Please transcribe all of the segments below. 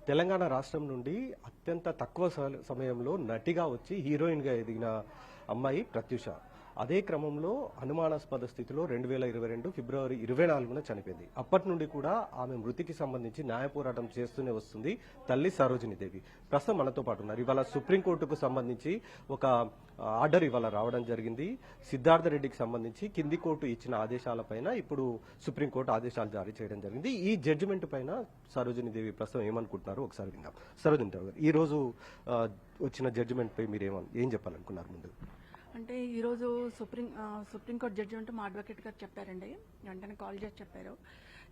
తెలంగాణ రాష్ట్రం నుండి అత్యంత తక్కువ సమయంలో నటిగా వచ్చి హీరోయిన్గా ఎదిగిన అమ్మాయి ప్రత్యూష. అదే క్రమంలో అనుమానాస్పద స్థితిలో 2022 ఫిబ్రవరి 24న చనిపోయింది. అప్పటి నుండి కూడా ఆమె మృతికి సంబంధించి న్యాయ పోరాటం చేస్తూనే వస్తుంది తల్లి సరోజినీదేవి. ప్రస్తుతం మనతో పాటు ఉన్నారు. ఇవాళ సుప్రీంకోర్టుకు సంబంధించి ఒక ఆర్డర్ ఇవాళ రావడం జరిగింది. సిద్ధార్థ రెడ్డికి సంబంధించి కింది కోర్టు ఇచ్చిన ఆదేశాలపైన ఇప్పుడు సుప్రీంకోర్టు ఆదేశాలు జారీ చేయడం జరిగింది. ఈ జడ్జిమెంట్ పైన సరోజినీదేవి ప్రస్తుతం ఏమనుకుంటున్నారు ఒకసారి విందాం. సరోజినీదేవి గారు, ఈ రోజు వచ్చిన జడ్జిమెంట్ పై మీరు ఏం చెప్పాలనుకున్నారు ముందు? అంటే ఈరోజు సుప్రీంకోర్టు జడ్జిమెంట్ మా అడ్వకేట్ గారు చెప్పారండి. వెంటనే కాల్ చేసి చెప్పారు,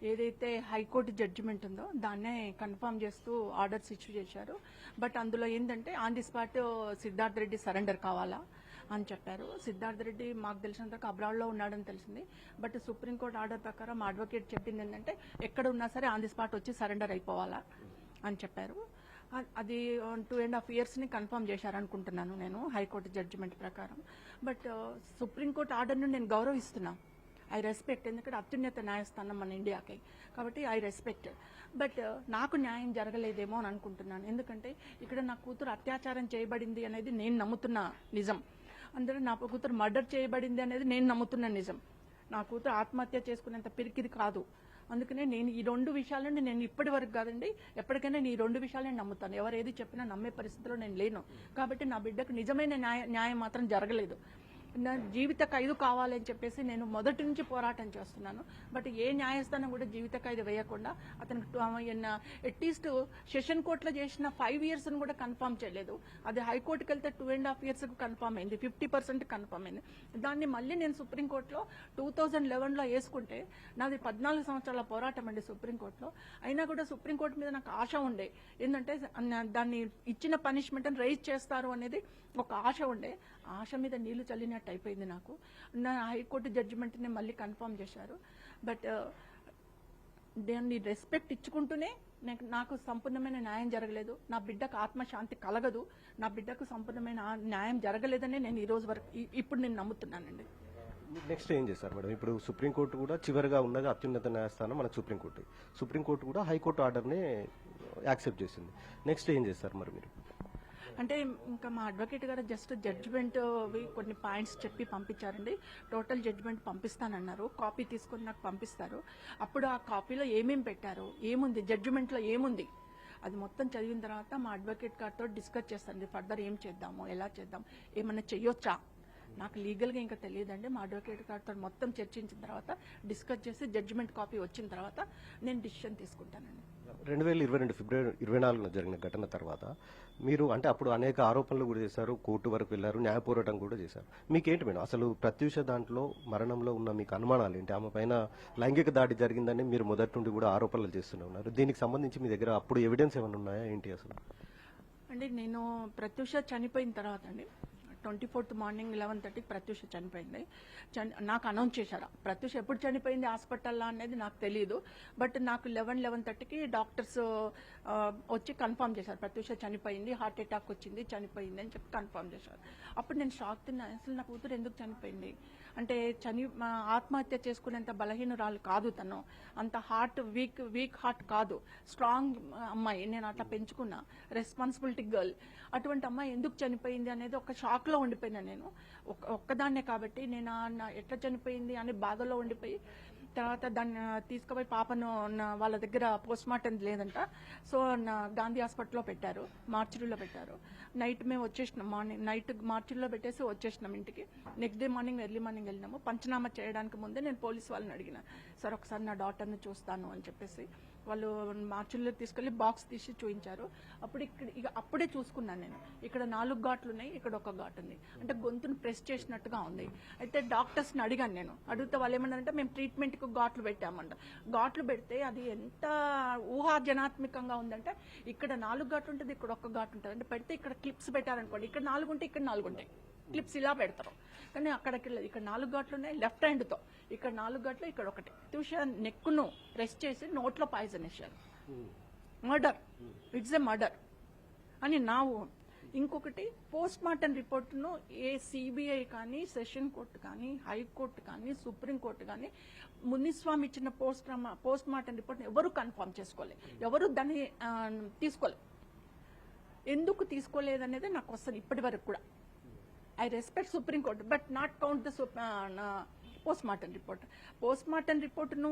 ఏదైతే హైకోర్టు జడ్జిమెంట్ ఉందో దాన్నే కన్ఫర్మ్ చేస్తూ ఆర్డర్స్ ఇష్యూ చేశారు. బట్ అందులో ఏంటంటే on the spot Siddhartha Reddy surrender కావాలా అని చెప్పారు. సిద్ధార్థ రెడ్డి మాకు తెలిసినంతవరకు అబ్రాడ్లో ఉన్నాడని తెలిసింది. బట్ సుప్రీంకోర్టు ఆర్డర్ ప్రకారం మా అడ్వకేట్ చెప్పింది ఏంటంటే ఎక్కడ ఉన్నా సరే ఆన్ ది స్పాట్ వచ్చి సరెండర్ అయిపోవాలా అని చెప్పారు. అది 2.5 yearsని కన్ఫర్మ్ చేశారనుకుంటున్నాను నేను హైకోర్టు జడ్జిమెంట్ ప్రకారం. బట్ సుప్రీంకోర్టు ఆర్డర్ను నేను గౌరవిస్తున్నా, ఐ రెస్పెక్ట్. ఎందుకంటే అత్యున్నత న్యాయస్థానం మన ఇండియాకి, కాబట్టి ఐ రెస్పెక్ట్. బట్ నాకు న్యాయం జరగలేదేమో అని అనుకుంటున్నాను. ఎందుకంటే ఇక్కడ నా కూతురు అత్యాచారం చేయబడింది అనేది నేను నమ్ముతున్న నిజం. అందులో నా కూతురు మర్డర్ చేయబడింది అనేది నేను నమ్ముతున్న నిజం. నా కూతురు ఆత్మహత్య చేసుకునేంత పిరికిది కాదు. అందుకనే నేను ఈ 2 విషయాలను నేను ఇప్పటి వరకు కాదండి, ఎప్పటికైనా ఈ 2 విషయాలు నేను నమ్ముతాను. ఎవరు ఏది చెప్పినా నమ్మే పరిస్థితిలో నేను లేను. కాబట్టి నా బిడ్డకు నిజమైన న్యాయం మాత్రం జరగలేదు. నా జీవిత ఖైదు కావాలని చెప్పేసి నేను మొదటి నుంచి పోరాటం చేస్తున్నాను. బట్ ఏ న్యాయస్థానం కూడా జీవిత ఖైదు వేయకుండా అతనికి అట్లీస్ట్ సెషన్ కోర్టులో చేసిన 5 years కూడా కన్ఫర్మ్ చేయలేదు. అది హైకోర్టుకి వెళ్తే 2.5 years కన్ఫర్మ్ అయింది, 50% కన్ఫర్మ్ అయింది. దాన్ని మళ్ళీ నేను సుప్రీంకోర్టులో 2011లో వేసుకుంటే నాది 14 సంవత్సరాల పోరాటం అండి సుప్రీంకోర్టులో. అయినా కూడా సుప్రీంకోర్టు మీద నాకు ఆశ ఉండే, ఏంటంటే దాన్ని ఇచ్చిన పనిష్మెంట్ రైజ్ చేస్తారు అనేది ఒక ఆశ ఉండే. ఆశ మీద నీళ్లు చల్లినట్టు అయిపోయింది నాకు. నా హైకోర్టు జడ్జిమెంట్ని మళ్ళీ కన్ఫర్మ్ చేశారు. బట్ దాన్ని రెస్పెక్ట్ ఇచ్చుకుంటూనే నాకు సంపూర్ణమైన న్యాయం జరగలేదు, నా బిడ్డకు ఆత్మశాంతి కలగదు, నా బిడ్డకు సంపూర్ణమైన న్యాయం జరగలేదని నేను ఈ రోజు వరకు ఇప్పుడు నేను నమ్ముతున్నానండి. నెక్స్ట్ ఏం చేస్తారు మేడం? ఇప్పుడు సుప్రీంకోర్టు కూడా చివరిగా ఉన్నది అత్యున్నత న్యాయస్థానం మనకు సుప్రీంకోర్టు కూడా హైకోర్టు ఆర్డర్ని యాక్సెప్ట్ చేసింది. నెక్స్ట్ ఏం చేస్తారు మరి మీరు? అంటే ఇంకా మా అడ్వకేట్ గారు జస్ట్ జడ్జిమెంట్ కొన్ని పాయింట్స్ చెప్పి పంపించారండి. టోటల్ జడ్జిమెంట్ పంపిస్తానన్నారు, కాపీ తీసుకొని నాకు పంపిస్తారు. అప్పుడు ఆ కాపీలో ఏమేమి పెట్టారు, ఏముంది జడ్జిమెంట్లో ఏముంది, అది మొత్తం చదివిన తర్వాత మా అడ్వకేట్ గారితో డిస్కస్ చేస్తాను. ఫర్దర్ ఏం చేద్దాము, ఎలా చేద్దాం, ఏమన్నా చెయ్యొచ్చా, నాకు లీగల్గా ఇంకా తెలియదండి. మా అడ్వకేట్ గారితో మొత్తం చర్చించిన తర్వాత డిస్కస్ చేసి జడ్జిమెంట్ కాపీ వచ్చిన తర్వాత నేను డిసిషన్ తీసుకుంటానండి. 2022 ఫిబ్రవరి 24న జరిగిన ఘటన తర్వాత మీరు అంటే అప్పుడు అనేక ఆరోపణలు కూడా చేశారు, కోర్టు వరకు వెళ్లారు, న్యాయ పోరాటం కూడా చేశారు. మీకేంటి మేడం అసలు ప్రత్యూష దాంట్లో మరణంలో ఉన్న మీకు అనుమానాలు ఏంటి? ఆమె పైన లైంగిక దాడి జరిగిందని మీరు మొదటి నుండి కూడా ఆరోపణలు చేస్తూనే ఉన్నారు. దీనికి సంబంధించి మీ దగ్గర అప్పుడు ఎవిడెన్స్ ఏమైనా ఉన్నాయా ఏంటి అసలు? అంటే నేను ప్రత్యూష చనిపోయిన తర్వాత అండి 24th మార్నింగ్ 11:30కి ప్రత్యూష చనిపోయింది. నాకు అనౌన్స్ చేశారు. ప్రత్యూష ఎప్పుడు చనిపోయింది హాస్పిటల్లో అనేది నాకు తెలియదు. బట్ నాకు 11:30కి డాక్టర్స్ వచ్చి కన్ఫర్మ్ చేశారు, ప్రత్యూష చనిపోయింది, హార్ట్ అటాక్ వచ్చింది, చనిపోయింది అని చెప్పి కన్ఫర్మ్ చేశారు. అప్పుడు నేను షాక్ తిన్నా, అసలు నా కూతురు ఎందుకు చనిపోయింది అంటే ఆత్మహత్య చేసుకునేంత బలహీనురాలు కాదు తను, అంత వీక్ హార్ట్ కాదు, స్ట్రాంగ్ అమ్మాయి. నేను అట్లా పెంచుకున్నా, రెస్పాన్సిబిలిటీ గర్ల్. అటువంటి అమ్మాయి ఎందుకు చనిపోయింది అనేది ఒక షాక్లో ఉండిపోయినా. నేను ఒక్కదాన్నే కాబట్టి నేను ఎట్లా చనిపోయింది అనే బాధలో ఉండిపోయి తర్వాత దాన్ని తీసుకుపోయి పాపను వాళ్ళ దగ్గర పోస్ట్ మార్టం లేదంట, సో గాంధీ హాస్పిటల్లో పెట్టారు, మార్చురీలో పెట్టారు. నైట్ మేము వచ్చేసినాం, నైట్ మార్చురీలో పెట్టేసి వచ్చేసినాం ఇంటికి. Next day morning early morning వెళ్ళినాము. పంచనామా చేయడానికి ముందే నేను పోలీస్ వాళ్ళని అడిగిన, సార్ ఒకసారి నా డాటర్ని చూస్తాను అని చెప్పేసి. వాళ్ళు మార్చురీలోకి తీసుకెళ్లి బాక్స్ తీసి చూపించారు. అప్పుడే చూసుకున్నాను నేను, ఇక్కడ 4 ఘాట్లు ఉన్నాయి, ఇక్కడ 1 ఘాట్ ఉంది, అంటే గొంతును ప్రెస్ చేసినట్టుగా ఉంది. అయితే డాక్టర్స్ని అడిగాను నేను, అడిగితే వాళ్ళు ఏమన్నారంటే మేము ట్రీట్మెంట్కి ఘాట్లు పెట్టామంట. ఘాట్లు పెడితే అది ఎంత ఊహాజనాత్మకంగా ఉందంటే ఇక్కడ 4 ఘాట్లు ఉంటుంది, ఇక్కడ 1 ఘాట్ ఉంటుంది. అంటే పెడితే ఇక్కడ క్లిప్స్ పెట్టారనుకోండి, ఇక్కడ 4 ఉంటాయి, ఇక్కడ 4 ఉంటాయి, క్లిప్స్ ఇలా పెడతారు. కానీ అక్కడికి ఇక్కడ 4 ఘాట్లు ఉన్నాయి లెఫ్ట్ హ్యాండ్తో, ఇక్కడ 4 ఘాట్లు, ఇక్కడ 1. ట్యూషా నెక్ను ప్రెస్ చేసి నోట్లో పాయిజన్ వేశారు. మర్డర్, ఇట్స్ ఎ మర్డర్ అని నా ఇంకొకటి పోస్ట్ మార్టం రిపోర్టును ఏ సిబిఐ కానీ, సెషన్ కోర్టు కానీ, హైకోర్టు కానీ, సుప్రీంకోర్టు కానీ మునిస్వామి ఇచ్చిన పోస్ట్ మార్టం రిపోర్ట్ ఎవరు కన్ఫర్మ్ చేసుకోలేదు, ఎవరు దాన్ని తీసుకోలేదు. ఎందుకు తీసుకోలేదనేది నాకు వస్తుంది ఇప్పటి వరకు కూడా. I respect Supreme Court but not count the post mortem report. Post mortem రిపోర్టును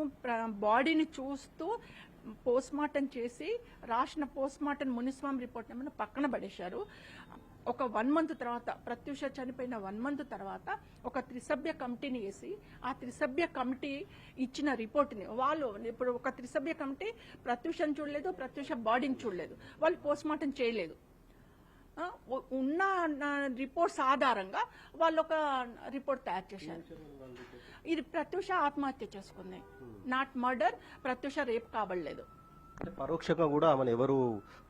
బాడీని చూస్తూ పోస్ట్ మార్టం చేసి రాసిన పోస్ట్ మార్టం మునిస్వామి రిపోర్ట్ ఏమైనా పక్కన పడేశారు. ఒక 1 month తర్వాత, ప్రత్యూష చనిపోయిన 1 month తర్వాత ఒక త్రిసభ్య కమిటీని వేసి ఆ త్రిసభ్య కమిటీ ఇచ్చిన రిపోర్ట్ని వాళ్ళు ఇప్పుడు ఒక త్రిసభ్య కమిటీ ప్రత్యూషను చూడలేదు, ప్రత్యూష బాడీని చూడలేదు, వాళ్ళు పోస్ట్ మార్టం చేయలేదు. ఉన్న రిపోర్ట్స్ ఆధారంగా వాళ్ళు ఒక రిపోర్ట్ తయారు చేశారు. ఇది ప్రత్యూష ఆత్మహత్య చేసుకుంది, నాట్ మర్డర్. ప్రత్యూష రేప్ కాబడలేదు. పరోక్షంగా కూడా ఆమెను ఎవరు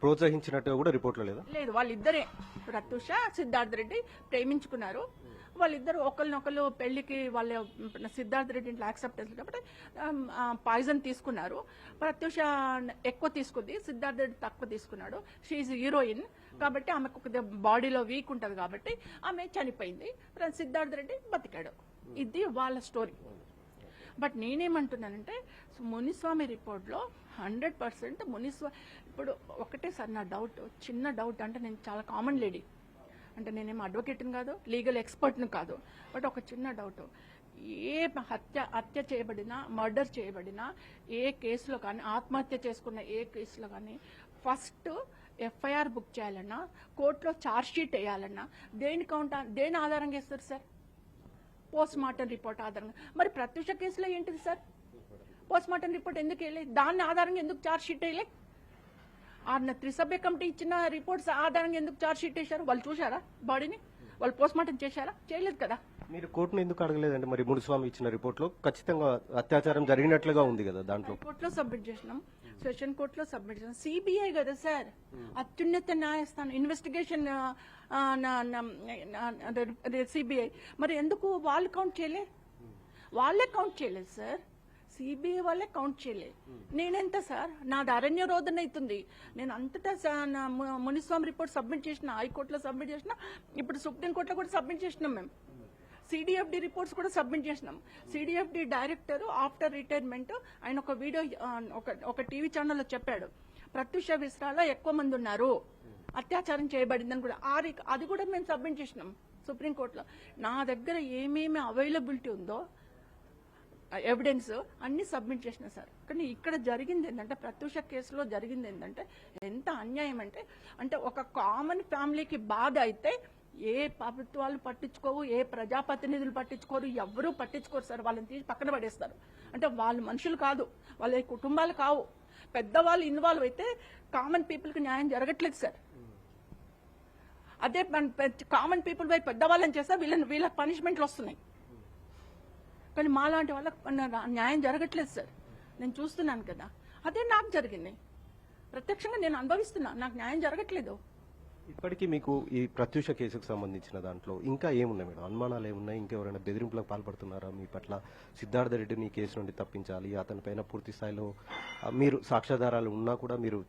ప్రోత్సహించినట్టుగా కూడా రిపోర్ట్లో లేదా? లేదు, వాళ్ళిద్దరే ప్రత్యూష సిద్ధార్థ రెడ్డి ప్రేమించుకున్నారు. వాళ్ళిద్దరు ఒకరినొకరు పెళ్లికి వాళ్ళ సిద్ధార్థ రెడ్డి ఇంట్లో యాక్సెప్ట్ చేస్తారు కాబట్టి పాయిజన్ తీసుకున్నారు. ప్రత్యూష ఎక్కువ తీసుకుంది, సిద్ధార్థ రెడ్డి తక్కువ తీసుకున్నాడు. షీఈ్ హీరోయిన్ కాబట్టి ఆమెకు బాడీలో వీక్ ఉంటుంది కాబట్టి ఆమె చనిపోయింది. సిద్ధార్థ రెడ్డి బతికాడు. ఇది వాళ్ళ స్టోరీ. బట్ నేనేమంటున్నానంటే మునిస్వామి రిపోర్ట్లో 100% మునిస్వామి. ఇప్పుడు ఒకటే సార్ నా డౌట్, చిన్న డౌట్. అంటే నేను చాలా కామన్ లేడీ, అంటే నేనేం అడ్వకేట్ని కాదు, లీగల్ ఎక్స్పర్ట్ని కాదు. బట్ ఒక చిన్న డౌట్, ఏ హత్య చేయబడినా, మర్డర్ చేయబడినా ఏ కేసులో కానీ, ఆత్మహత్య చేసుకున్న ఏ కేసులో కానీ ఫస్ట్ ఎఫ్ఐఆర్ బుక్ చేయాలన్నా, కోర్టులో ఛార్జ్ షీట్ వేయాలన్నా దేని ఆధారంగా వేస్తారు సార్? పోస్ట్ మార్టం రిపోర్ట్ ఆధారంగా. మరి ప్రత్యూష కేసులో ఏంటిది సార్? పోస్ట్ మార్టం రిపోర్ట్ ఎందుకు వేయలేదు? దాని ఆధారంగా ఎందుకు ఛార్జ్ షీట్ వేయలే? త్రిసభ్య కమిటీ ఇచ్చిన రిపోర్ట్స్ ఆధారంగా ఎందుకు ఛార్జ్ షీట్ వేశారు? వాళ్ళు చూశారా బాడీని? వాళ్ళు పోస్ట్ మార్టం చేశారా? చేయలేదు కదా. మీరు కోర్టును ఎందుకు అడగలేదంటే మరి మునిస్వామి ఇచ్చిన రిపోర్ట్లో ఖచ్చితంగా అత్యాచారం జరిగినట్లుగా ఉంది కదా, దాంట్లో కోర్టులో సబ్మిట్ చేసినాం, సెషన్ కోర్టులో సబ్మిట్ చేసినాం. సిబిఐ కదా సార్, అత్యున్నత న్యాయస్థానం, ఇన్వెస్టిగేషన్ సిబిఐ. మరి ఎందుకు వాళ్ళు కౌంట్ చేయలే? వాళ్ళే కౌంట్ చేయలేదు సార్, సిబిఐ వాళ్ళే కౌంట్ చేయలేదు. నేనెంత సార్, నాది అరణ్య రోదన అవుతుంది. నేను అంతటా మునిస్వామి రిపోర్ట్ సబ్మిట్ చేసిన, హైకోర్టులో సబ్మిట్ చేసిన, ఇప్పుడు సుప్రీంకోర్టులో కూడా సబ్మిట్ చేసినాం. మేము సిడిఎఫ్డి రిపోర్ట్స్ కూడా సబ్మిట్ చేసినాం. సిడిఎఫ్డి డైరెక్టర్ ఆఫ్టర్ రిటైర్మెంట్ ఆయన ఒక వీడియో ఒక టీవీ ఛానల్లో చెప్పాడు, ప్రత్యూష విశ్రాలో ఎక్కువ మంది ఉన్నారు, అత్యాచారం చేయబడిందని కూడా. అది కూడా మేము సబ్మిట్ చేసినాం సుప్రీంకోర్టులో. నా దగ్గర ఏమేమి అవైలబిలిటీ ఉందో ఎవిడెన్స్ అన్ని సబ్మిట్ చేసిన సార్. కానీ ఇక్కడ జరిగింది ఏంటంటే, ప్రత్యూష కేసులో జరిగింది ఏంటంటే ఎంత అన్యాయం అంటే ఒక కామన్ ఫ్యామిలీకి బాధ అయితే ఏ ప్రభుత్వాలు పట్టించుకోవు, ఏ ప్రజాప్రతినిధులు పట్టించుకోరు, ఎవరూ పట్టించుకోరు సార్. వాళ్ళని తీసి పక్కన పడేస్తారు. అంటే వాళ్ళు మనుషులు కాదు, వాళ్ళ కుటుంబాలు కావు. పెద్దవాళ్ళు ఇన్వాల్వ్ అయితే కామన్ పీపుల్కి న్యాయం జరగట్లేదు సార్. అదే కామన్ పీపుల్ పై పెద్దవాళ్ళని చేస్తే వీళ్ళ పనిష్మెంట్లు వస్తున్నాయి. కానీ మాలాంటి వాళ్ళకి న్యాయం జరగట్లేదు సార్. నేను చూస్తున్నాను కదా, అదే నాకు జరిగింది. ప్రత్యక్షంగా నేను అనుభవిస్తున్నా, నాకు న్యాయం జరగట్లేదు. ఇప్పటికీ మీకు ఈ ప్రత్యూష కేసుకు సంబంధించిన దాంట్లో ఇంకా ఏమున్నాయి మేడం? అనుమానాలు ఏమున్నాయి? ఇంకెవరైనా బెదిరింపులకు పాల్పడుతున్నారా మీ పట్ల? సిద్ధార్థ రెడ్డిని కేసు నుండి తప్పించాలి, అతని పైన పూర్తి స్థాయిలో మీరు సాక్ష్యాధారాలు ఉన్నా కూడా మీరు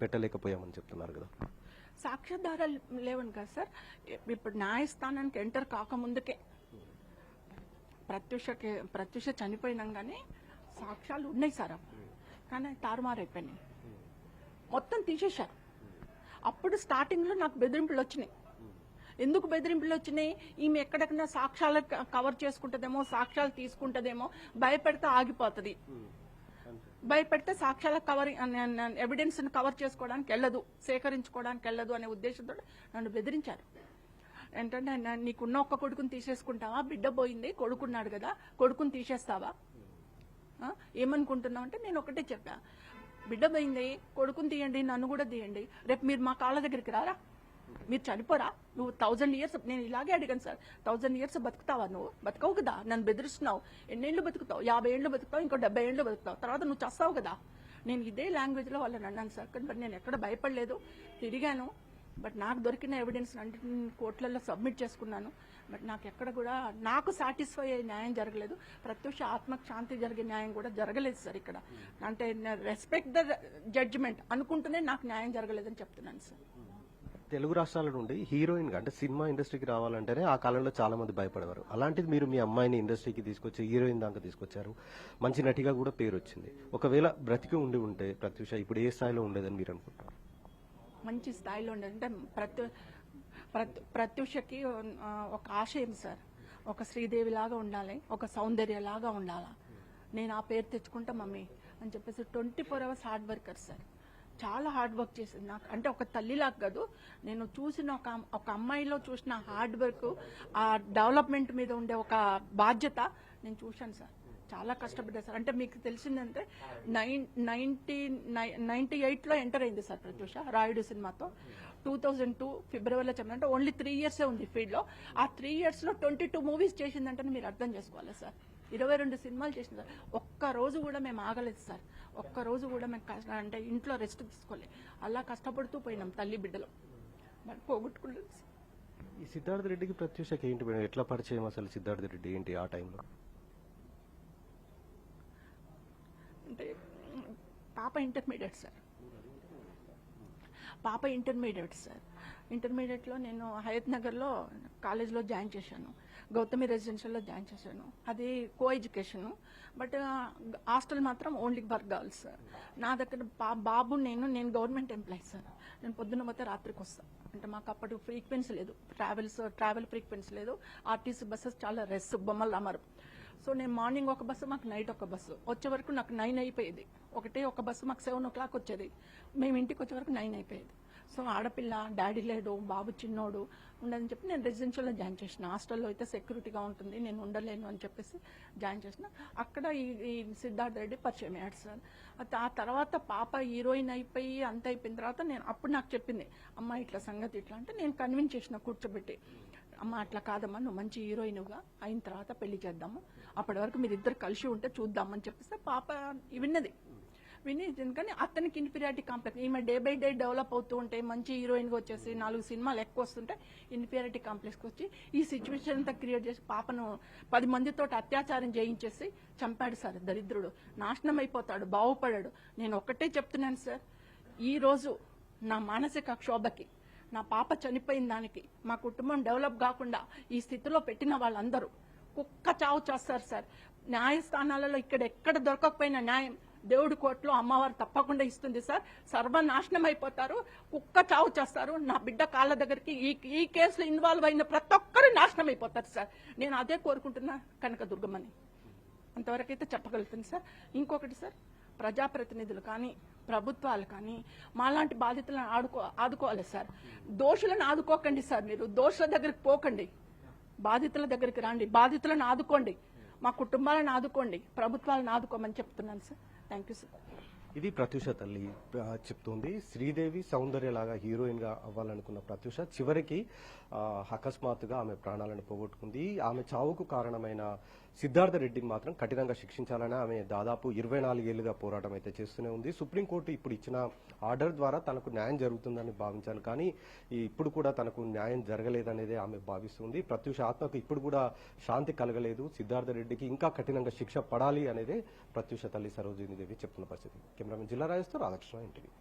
పెట్టలేకపోయామని చెప్తున్నారు కదా. సాక్ష్యాధారాలు లేవని కదా సార్. ఇప్పుడు న్యాయస్థానానికి ఎంటర్ కాకముందుకే ప్రత్యూష చనిపోయినాగానే సాక్ష్యాలు ఉన్నాయి సార్, కానీ తారుమారైపోయినాయి, మొత్తం తీసేశారు. అప్పుడు స్టార్టింగ్లో నాకు బెదిరింపులు వచ్చినాయి. ఎందుకు బెదిరింపులు వచ్చినాయి? ఈమె ఎక్కడెక్కడైనా సాక్ష్యాలు కవర్ చేసుకుంటుందేమో, సాక్ష్యాలు తీసుకుంటుందేమో, భయపెడితే ఆగిపోతుంది, భయపెడితే సాక్ష్యాల ఎవిడెన్స్ కవర్ చేసుకోవడానికి వెళ్ళదు, సేకరించుకోవడానికి వెళ్ళదు అనే ఉద్దేశంతో నన్ను బెదిరించారు. ఏంటంటే నీకున్న ఒక్క కొడుకుని తీసేసుకుంటావా? బిడ్డ పోయింది, కొడుకున్నాడు కదా, కొడుకుని తీసేస్తావా? ఏమనుకుంటున్నావు అంటే నేను ఒకటే చెప్పా, బిడ్డ పోయింది, కొడుకుని తీయండి, నన్ను కూడా తీయండి, రేపు మీరు మా కాళ్ళ దగ్గరికి రారా? మీరు చనిపోరా? నువ్వు 1000 years, నేను ఇలాగే అడిగాను సార్, 1000 years బతుకుతావా? నువ్వు బతకవు కదా, నన్ను బెదిరిస్తున్నావు. ఎన్నేళ్ళు బతుకుతావు? 50 ఏళ్ళు బతుకుతావు, ఇంకో 70 ఏళ్ళు బతుకుతావు, తర్వాత నువ్వు చస్తావు కదా. నేను ఇదే లాంగ్వేజ్లో వాళ్ళని అన్నాను సార్. కానీ నేను ఎక్కడ భయపడలేదు, తిరిగాను. బట్ నాకు దొరికిన ఎవిడెన్స్ అన్నింటిని కోర్టులలో సబ్మిట్ చేసుకున్నాను. బట్ నాకు ఎక్కడ కూడా నాకు సాటిస్ఫై అయ్యే న్యాయం జరగలేదు. ప్రత్యూష ఆత్మకు శాంతి జరిగే న్యాయం కూడా జరగలేదు సార్ ఇక్కడ. అంటే రెస్పెక్ట్ ద జడ్జిమెంట్ అనుకుంటూనే నాకు న్యాయం జరగలేదని చెప్తున్నాను సార్. తెలుగు రాష్ట్రాల నుండి హీరోయిన్ గా అంటే సినిమా ఇండస్ట్రీకి రావాలంటేనే ఆ కాలంలో చాలా మంది భయపడేవారు. అలాంటిది మీరు మీ అమ్మాయిని ఇండస్ట్రీకి తీసుకొచ్చి హీరోయిన్ దాకా తీసుకొచ్చారు. మంచి నటిగా కూడా పేరు వచ్చింది. ఒకవేళ బ్రతికి ఉండి ఉంటే ప్రత్యూష ఇప్పుడు ఏ స్థాయిలో ఉండేదని మీరు అనుకుంటారు? మంచి స్థాయిలో ఉండేది అంటే ప్రత్యూషకి ఒక ఆశయం సార్, ఒక శ్రీదేవి లాగా ఉండాలి, ఒక సౌందర్య లాగా ఉండాలా, నేను ఆ పేరు తెచ్చుకుంటా మమ్మీ అని చెప్పేసి 24 hours హార్డ్ వర్కర్ సార్. చాలా హార్డ్ వర్క్ చేసింది. నాకు అంటే ఒక తల్లిలాగా కాదు, నేను చూసిన ఒక అమ్మాయిలో చూసిన హార్డ్ వర్క్, ఆ డెవలప్మెంట్ మీద ఉండే ఒక బాధ్యత నేను చూశాను సార్. చాలా కష్టపడ్డా సార్. అంటే మీకు తెలిసిందంటే 98లో ఎంటర్ అయింది సార్ ప్రత్యూష రాయుడు సినిమాతో. 2002 ఫిబ్రవరిలో చెప్పాలంటే ఓన్లీ 3 years ఉంది ఫీల్డ్లో. ఆ 3 yearsలో 22 movies చేసిందంటే మీరు అర్థం చేసుకోవాలి సార్. 22 సినిమాలు చేసింది సార్. ఒక్క రోజు కూడా మేము ఆగలేదు సార్. ఒక్క రోజు కూడా మేము అంటే ఇంట్లో రెస్ట్ తీసుకోలేదు. అలా కష్టపడుతూ పోయినాం తల్లి బిడ్డలు, మరి పోగొట్టుకోలేదు సార్. ఈ సిద్ధార్థ రెడ్డికి ప్రత్యూషకి ఏంటి మేడం, ఎట్లా పరిచయం అసలు? సిద్ధార్థ రెడ్డి ఏంటి ఆ టైంలో? అంటే పాప ఇంటర్మీడియట్ సార్. ఇంటర్మీడియట్లో నేను హయత్ నగర్లో కాలేజ్లో జాయిన్ చేశాను, గౌతమి రెసిడెన్షియల్లో జాయిన్ చేశాను. అది కో ఎడ్యుకేషను, బట్ హాస్టల్ మాత్రం ఓన్లీ ఫర్ గర్ల్స్. నా దగ్గర బాబు నేను గవర్నమెంట్ ఎంప్లాయీ సార్. నేను పొద్దున్న పోతే రాత్రికి వస్తాను. అంటే మాకు అప్పటి ఫ్రీక్వెన్సీ లేదు, ట్రావెల్ ఫ్రీక్వెన్సీ లేదు. ఆర్టీసీ బస్సెస్ చాలా రెస్, బొమ్మలు అమరు. సో నేను మార్నింగ్ ఒక బస్సు, మాకు నైట్ ఒక బస్సు. వచ్చే వరకు నాకు 9 అయిపోయేది. ఒక బస్సు మాకు 7 o'clock వచ్చేది. మేము ఇంటికి వచ్చే వరకు 9 అయిపోయేది. సో ఆడపిల్ల, డాడీ లేడు, బాబు చిన్నోడు ఉండదని చెప్పి నేను రెసిడెన్షియల్లో జాయిన్ చేసిన. హాస్టల్లో అయితే సెక్యూరిటీగా ఉంటుంది, నేను ఉండలేను అని చెప్పేసి జాయిన్ చేసిన. అక్కడ ఈ సిద్ధార్థ రెడ్డి పరిచయం అయ్యాడు సార్. ఆ తర్వాత పాప హీరోయిన్ అయిపోయి అంత అయిపోయిన తర్వాత అప్పుడు నాకు చెప్పింది, అమ్మ ఇట్లా సంగతి ఇట్లా అంటే నేను కన్విన్స్ చేసిన కూర్చోబెట్టి, అమ్మ అట్లా కాదమ్మా, నువ్వు మంచి హీరోయిన్గా అయిన తర్వాత పెళ్లి చేద్దాము, అప్పటి వరకు మీరిద్దరు కలిసి ఉంటే చూద్దామని చెప్పేస్తే పాప విన్నది. కానీ అతనికి ఇన్ఫీరియారిటీ కాంప్లెక్స్, ఈమె డే బై డే డెవలప్ అవుతూ ఉంటే మంచి హీరోయిన్గా వచ్చేసి 4 సినిమాలు ఎక్కువ వస్తుంటే ఇన్ఫీరియారిటీ కాంప్లెక్స్కి వచ్చి ఈ సిచ్యువేషన్ అంతా క్రియేట్ చేసి పాపను 10 మందితో అత్యాచారం చేయించేసి చంపాడు సార్. దరిద్రుడు నాశనం అయిపోతాడు, బాగుపడాడు. నేను ఒక్కటే చెప్తున్నాను సార్, ఈ రోజు నా మానసిక క్షోభకి, నా పాప చనిపోయిన దానికి, మా కుటుంబం డెవలప్ కాకుండా ఈ స్థితిలో పెట్టిన వాళ్ళందరూ కుక్క చావు చేస్తారు సార్. న్యాయస్థానాలలో ఎక్కడ దొరకకపోయిన న్యాయం దేవుడి కోర్టులో అమ్మవారు తప్పకుండా ఇస్తుంది సార్. సర్వనాశనం అయిపోతారు, కుక్క చావు చేస్తారు. నా బిడ్డ కాళ్ళ దగ్గరికి ఈ కేసులో ఇన్వాల్వ్ అయిన ప్రతి ఒక్కరు నాశనం అయిపోతారు సార్. నేను అదే కోరుకుంటున్నా కనకదుర్గమ్మని. అంతవరకైతే చెప్పగలుగుతుంది సార్. ఇంకొకటి సార్, ప్రజాప్రతినిధులు కానీ ప్రభుత్వాలు కానీ మాలాంటి బాధితులను ఆదుకోవాలి సార్. దోషులను ఆదుకోకండి సార్. మీరు దోషుల దగ్గరికి పోకండి, బాధితుల దగ్గరికి రండి, బాధితులను ఆదుకోండి, మా కుటుంబాలను ఆదుకోండి, ప్రభుత్వాలను ఆదుకోమని చెప్తున్నాను సార్. Thank you sir. ఇది ప్రత్యూష తల్లి చెప్తుంది. శ్రీదేవి సౌందర్య లాగా హీరోయిన్ గా అవ్వాలనుకున్న ప్రత్యూష చివరికి అకస్మాత్తుగా ఆమె ప్రాణాలను పోగొట్టుకుంది. ఆమె చావుకు కారణమైన సిద్ధార్థ రెడ్డిని మాత్రం కఠినంగా శిక్షించాలని ఆమె దాదాపు 24 ఏళ్లుగా పోరాటం అయితే చేస్తూనే ఉంది. సుప్రీంకోర్టు ఇప్పుడు ఇచ్చిన ఆర్డర్ ద్వారా తనకు న్యాయం జరుగుతుందని భావించాను, కానీ ఇప్పుడు కూడా తనకు న్యాయం జరగలేదనేదే ఆమె భావిస్తుంది. ప్రత్యూష ఆత్మకు ఇప్పుడు కూడా శాంతి కలగలేదు. సిద్ధార్థ రెడ్డికి ఇంకా కఠినంగా శిక్ష పడాలి అనేదే ప్రత్యూష తల్లి సరోజినీ దేవి చెప్తున్న పరిస్థితి. కెమెరామెన్ జిల్లా రాజేశ్వర్, రాధాకృష్ణ, ఎన్టీవీ.